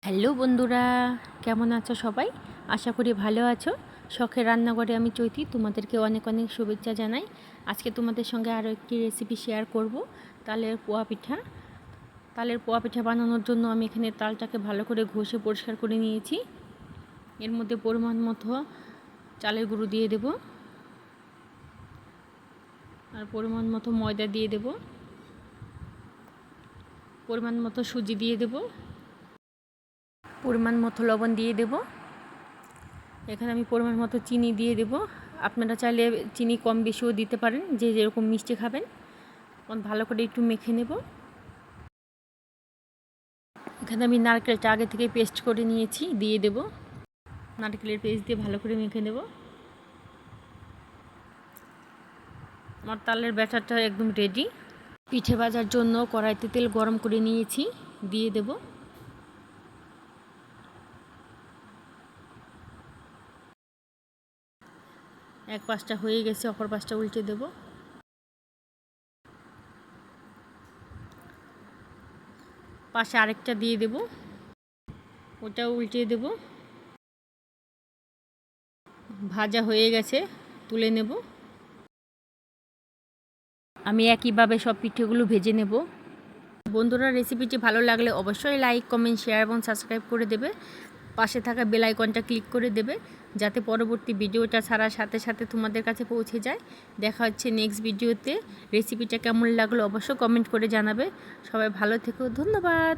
Hello বন্ধুরা, কেমন আছো সবাই? আশা করি ভালো আছো। শখের রান্নাঘরে আমি চৈতি, তোমাদেরকে অনেক অনেক শুভেচ্ছা জানাই। আজকে তোমাদের সঙ্গে আরও একটি রেসিপি শেয়ার করব, তালের পোয়া পিঠা। তালের পোয়া পিঠা বানানোর জন্য আমি এখানে তালটাকে ভালো করে ঘষে পরিষ্কার করে নিয়েছি। এর মধ্যে পরিমাণ মতো চালের গুঁড়ো দিয়ে দেব, আর পরিমাণ মতো ময়দা দিয়ে দেব, পরিমাণ মতো সুজি দিয়ে দেব, পরিমাণ মতো লবণ দিয়ে দেব। এখানে আমি পরিমাণ মতো চিনি দিয়ে দেব। আপনারা চাইলে চিনি কম বেশিও দিতে পারেন, যে যেরকম মিষ্টি খাবেন। ভালো করে একটু মেখে নেব। এখানে আমি নারকেলটা আগে থেকে পেস্ট করে নিয়েছি, দিয়ে দেব। নারকেলের পেস্ট দিয়ে ভালো করে মেখে নেব। আমার তালের ব্যাটারটা একদম রেডি। পিঠে ভাজার জন্য কড়াইতে তেল গরম করে নিয়েছি, দিয়ে দেব। এক পাশটা হয়ে গেছে, অপর পাশটা উল্টে দেব। পাশে আরেকটা দিয়ে দেব, ওটাও উল্টিয়ে দেব। ভাজা হয়ে গেছে, তুলে নেব। আমি একইভাবে সব পিঠেগুলো ভেজে নেব। বন্ধুরা, রেসিপিটি ভালো লাগলে অবশ্যই লাইক, কমেন্ট, শেয়ার এবং সাবস্ক্রাইব করে দেবে। পাশে থাকা বেল আইকনটা ক্লিক করে দেবে, যাতে পরবর্তী ভিডিওটা ছাড়ার সাথে সাথে তোমাদের কাছে পৌঁছে যায়। দেখা হচ্ছে নেক্সট ভিডিওতে। রেসিপিটা কেমন লাগলো অবশ্যই কমেন্ট করে জানাবে। সবাই ভালো থেকো, ধন্যবাদ।